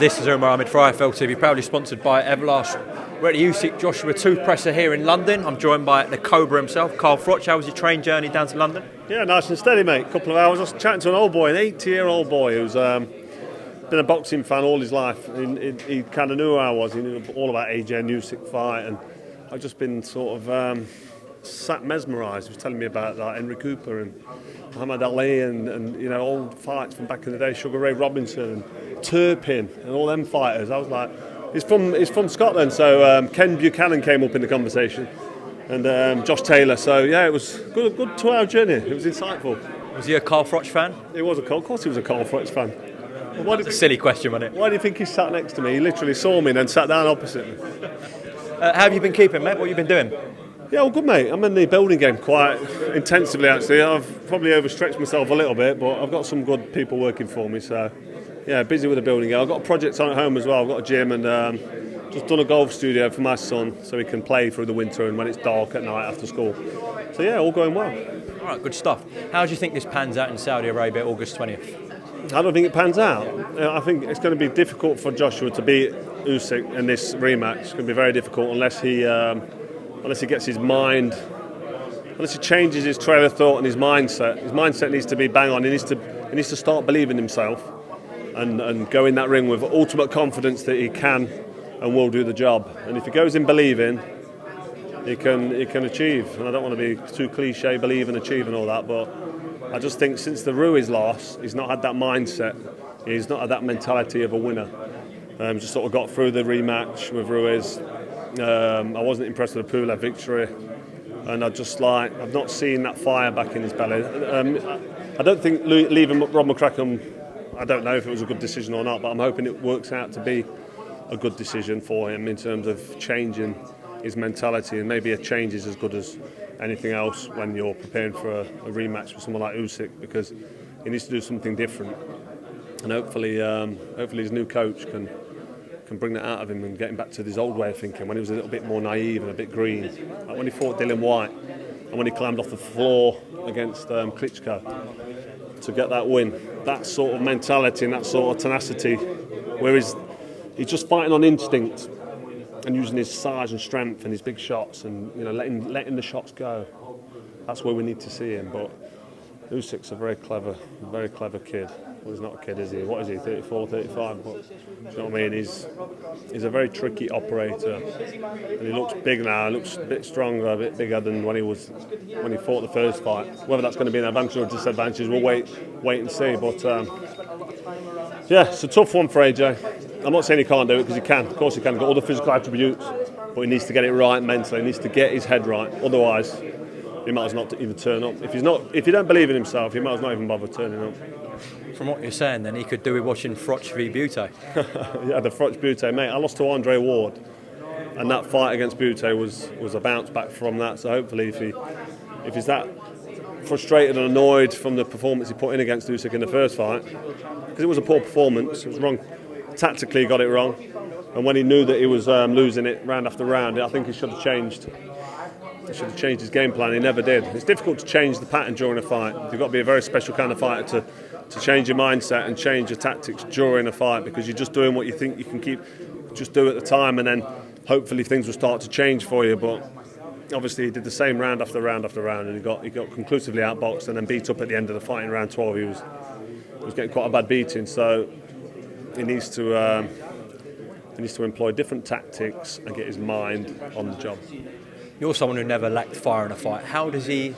This is Amir for IFL TV, proudly sponsored by Everlast. We're at the Usyk Joshua Toothpresser here in London. I'm joined by the Cobra himself, Carl Froch. How was your train journey down to London? Yeah, nice and steady, mate. A couple of hours. I was chatting to an old boy, an 80-year-old boy who's been a boxing fan all his life. He kind of knew who I was. He knew all about AJ and Usyk fight, and I've just been sort of sat mesmerised. He was telling me about like Henry Cooper and Muhammad Ali and you know, old fights from back in the day, Sugar Ray Robinson and Turpin and all them fighters. I was like, he's from Scotland, so Ken Buchanan came up in the conversation, and Josh Taylor. So yeah, it was a good 2-hour journey. It was insightful. Was he a Carl Froch fan? He was of course he was a Carl Froch fan. Well, that's a silly question, wasn't it? Why do you think he sat next to me? He literally saw me and then sat down opposite me. How have you been keeping, mate? What have you been doing? Yeah, well, good, mate. I'm in the building game quite intensively, actually. I've probably overstretched myself a little bit, but I've got some good people working for me, so yeah, busy with the building game. I've got a project on at home as well. I've got a gym and just done a golf studio for my son so he can play through the winter and when it's dark at night after school. So yeah, all going well. All right, good stuff. How do you think this pans out in Saudi Arabia, August 20th? I don't think it pans out. I think it's going to be difficult for Joshua to beat Usyk in this rematch. It's going to be very difficult unless he gets his mind, unless he changes his trail of thought and his mindset. His mindset needs to be bang on. He needs to start believing in himself and go in that ring with ultimate confidence that he can and will do the job. And if he goes in believing, he can achieve. And I don't want to be too cliche, believe and achieve and all that, but I just think since the Ruiz loss, he's not had that mindset. He's not had that mentality of a winner. Just sort of got through the rematch with Ruiz. I wasn't impressed with the Pulev victory, and I've not seen that fire back in his belly. I don't think leaving Rob McCracken, I don't know if it was a good decision or not, but I'm hoping it works out to be a good decision for him in terms of changing his mentality, and maybe a change is as good as anything else when you're preparing for a rematch with someone like Usyk, because he needs to do something different, and hopefully his new coach can bring that out of him and get him back to his old way of thinking when he was a little bit more naive and a bit green, like when he fought Dylan White and when he climbed off the floor against Klitschko to get that win. That sort of mentality and that sort of tenacity, whereas he's just fighting on instinct and using his size and strength and his big shots and, you know, letting the shots go. That's where we need to see him. But Usyk's a very clever kid. Well, he's not a kid, is he? What is he, 34, 35? But, do you know what I mean? He's a very tricky operator. And he looks big now, he looks a bit stronger, a bit bigger than when he fought the first fight. Whether that's going to be an advantage or a disadvantage, we'll wait and see. But yeah, it's a tough one for AJ. I'm not saying he can't do it, because he can. Of course he can. He's got all the physical attributes, but he needs to get it right mentally. He needs to get his head right. Otherwise, he might as well not even turn up. If you don't believe in himself, he might as well not even bother turning up. From what you're saying, then he could do with watching Froch v Butte. Yeah, the Froch Butte, mate. I lost to Andre Ward, and that fight against Butte was a bounce back from that. So hopefully, if he's that frustrated and annoyed from the performance he put in against Usyk in the first fight, because it was a poor performance, it was wrong. Tactically, he got it wrong, and when he knew that he was losing it round after round, I think he should have changed. He should have changed his game plan. He never did. It's difficult to change the pattern during a fight. You've got to be a very special kind of fighter to change your mindset and change your tactics during a fight, because you're just doing what you think you can just do at the time, and then hopefully things will start to change for you. But obviously he did the same round after round after round, and he got conclusively outboxed and then beat up at the end of the fight in round 12. He was getting quite a bad beating, so he needs to employ different tactics and get his mind on the job. You're someone who never lacked fire in a fight. How does he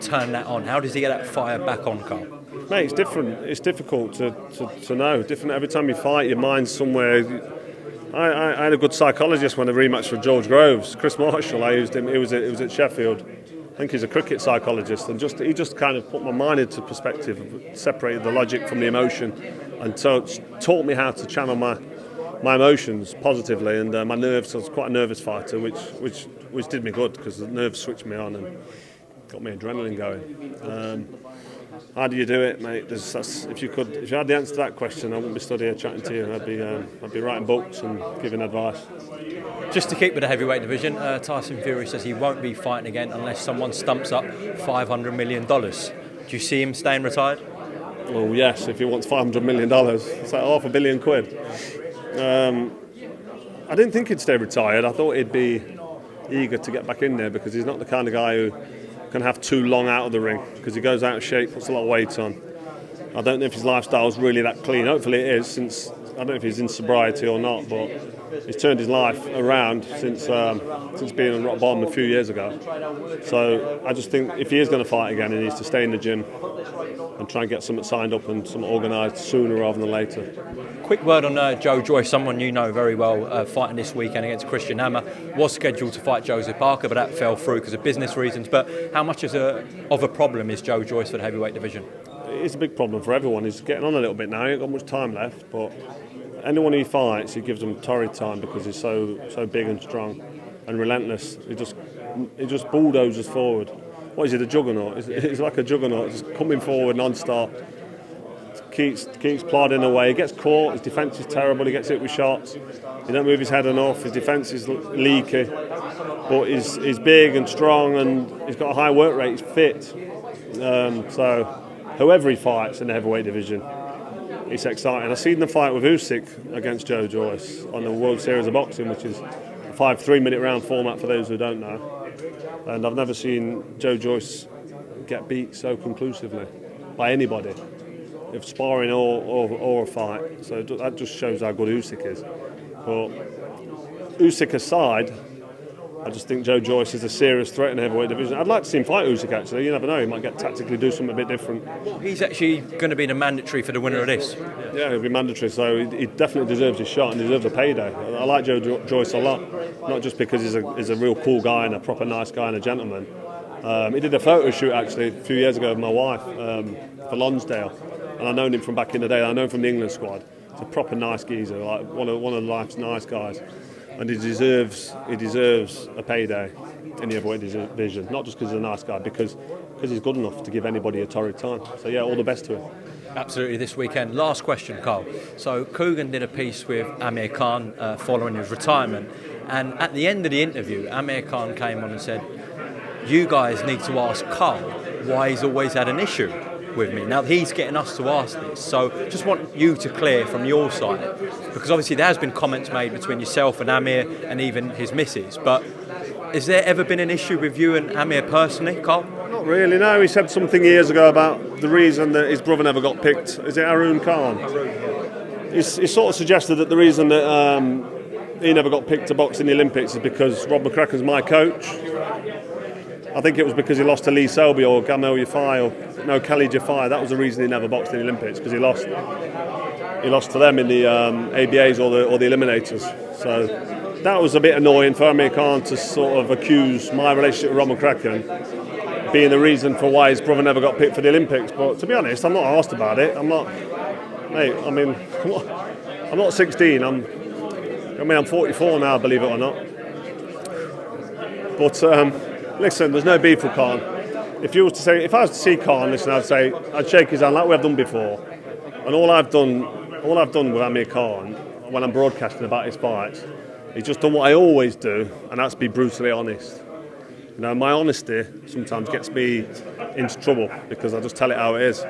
turn that on? How does he get that fire back on, Carl? Mate, it's different. It's difficult to know. Different every time you fight, your mind's somewhere. I had a good psychologist when I rematched with George Groves, Chris Marshall. I used him. It was at Sheffield. I think he's a cricket psychologist, and he just kind of put my mind into perspective, separated the logic from the emotion, and taught me how to channel my emotions positively. And my nerves, I was quite a nervous fighter, which did me good, because the nerves switched me on and got me adrenaline going. How do you do it, mate? If you had the answer to that question, I wouldn't be stood here chatting to you. I'd be writing books and giving advice. Just to keep with the heavyweight division, Tyson Fury says he won't be fighting again unless someone stumps up $500 million. Do you see him staying retired? Well, yes, if he wants $500 million, it's like £500 million. I didn't think he'd stay retired. I thought he'd be eager to get back in there because he's not the kind of guy who can have too long out of the ring because he goes out of shape, puts a lot of weight on. I don't know if his lifestyle is really that clean. Hopefully it is, since I don't know if he's in sobriety or not, but he's turned his life around since being on rock bottom a few years ago. So I just think if he is going to fight again, he needs to stay in the gym and try and get something signed up and something organised sooner rather than later. Quick word on Joe Joyce, someone you know very well, fighting this weekend against Christian Hammer. Was scheduled to fight Joseph Parker, but that fell through because of business reasons. But how much of a problem is Joe Joyce for the heavyweight division? It's a big problem for everyone. He's getting on a little bit now. He ain't got much time left, but anyone he fights, he gives them torrid time because he's so big and strong and relentless. He just bulldozes forward. What is he, the juggernaut? He's like a juggernaut, just coming forward non-stop. Keeps plodding away. He gets caught. His defence is terrible. He gets hit with shots. He don't move his head enough. His defence is leaky. But he's big and strong and he's got a high work rate. He's fit. So whoever he fights in the heavyweight division, it's exciting. I've seen the fight with Usyk against Joe Joyce on the World Series of Boxing, which is a 3-minute round format for those who don't know. And I've never seen Joe Joyce get beat so conclusively by anybody, if sparring or a fight. So that just shows how good Usyk is. But Usyk aside, I just think Joe Joyce is a serious threat in the heavyweight division. I'd like to see him fight Usyk, actually. You never know, he might get tactically do something a bit different. He's actually going to be the mandatory for the winner of this. Yeah, he'll be mandatory, so he definitely deserves his shot and deserves a payday. I like Joe Joyce a lot, not just because he's a real cool guy and a proper nice guy and a gentleman. He did a photo shoot, actually, a few years ago with my wife for Lonsdale, and I've known him from back in the day. I know him from the England squad. He's a proper nice geezer, like one of life's nice guys. And he deserves a payday in the heavyweight division, not just because he's a nice guy, because he's good enough to give anybody a torrid time. So yeah, all the best to him. Absolutely, this weekend. Last question, Carl. So Coogan did a piece with Amir Khan following his retirement, and at the end of the interview, Amir Khan came on and said, "You guys need to ask Carl why he's always had an issue with me." Now he's getting us to ask this, so just want you to clear from your side, because obviously there has been comments made between yourself and Amir and even his missus, but has there ever been an issue with you and Amir personally, Carl? Not really, no. He said something years ago about the reason that his brother never got picked. Is it Arun Khan? He sort of suggested that the reason that he never got picked to box in the Olympics is because Rob McCracken's my coach. I think it was because he lost to Lee Selby or Gamel Yafai or Khalid Yafai. That was the reason he never boxed in the Olympics, because he lost to them in the ABAs or the eliminators. So that was a bit annoying for Amir Khan to sort of accuse my relationship with Rob McCracken being the reason for why his brother never got picked for the Olympics. But to be honest, I'm not asked about it. I'm not 16. I'm 44 now, believe it or not. But listen, there's no beef with Khan. If I was to see Khan, listen, I'd shake his hand like we've done before. And all I've done with Amir Khan when I'm broadcasting about his fights, he's just done what I always do, and that's be brutally honest. You know, my honesty sometimes gets me into trouble because I just tell it how it is.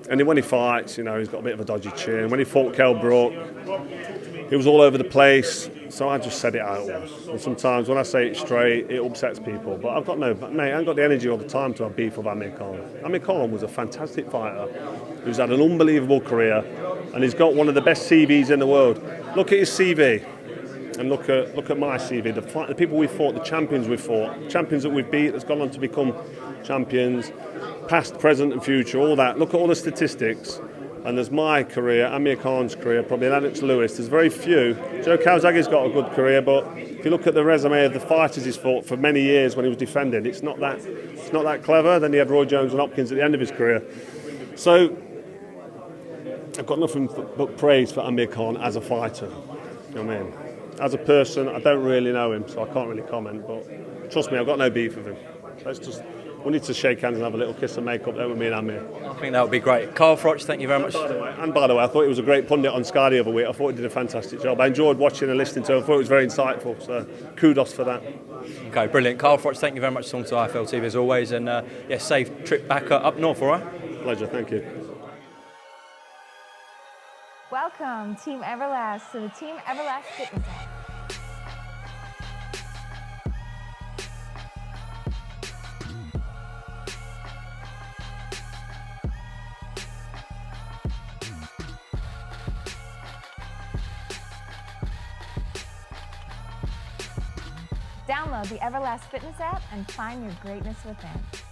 And when he fights, you know, he's got a bit of a dodgy chin. When he fought Kell Brook, he was all over the place. So I just said it how it was. And sometimes when I say it straight, it upsets people. But I ain't got the energy all the time to have beef with Amir Khan. Amir Khan was a fantastic fighter who's had an unbelievable career, and he's got one of the best CVs in the world. Look at his CV. And look at my CV, the people we fought, the champions we fought, champions that we've beat, that's gone on to become champions, past, present and future, all that. Look at all the statistics. And there's my career, Amir Khan's career, probably Lennox Lewis. There's very few. Joe Calzaghe's got a good career, but if you look at the resume of the fighters he's fought for many years when he was defending, it's not that clever. Then he had Roy Jones and Hopkins at the end of his career. So I've got nothing but praise for Amir Khan as a fighter. You know what I mean? As a person, I don't really know him, so I can't really comment. But trust me, I've got no beef with him. We need to shake hands and have a little kiss and make up there with me and Amir. I think that would be great. Carl Froch, thank you very much. By the way, I thought he was a great pundit on Sky the other week. I thought he did a fantastic job. I enjoyed watching and listening to him. I thought it was very insightful, so kudos for that. Okay, brilliant. Carl Froch, thank you very much for talking to IFL TV as always, and safe trip back up north, all right? Pleasure, thank you. Welcome, Team Everlast, to the Team Everlast Fitness app. Download the Everlast Fitness app and find your greatness within.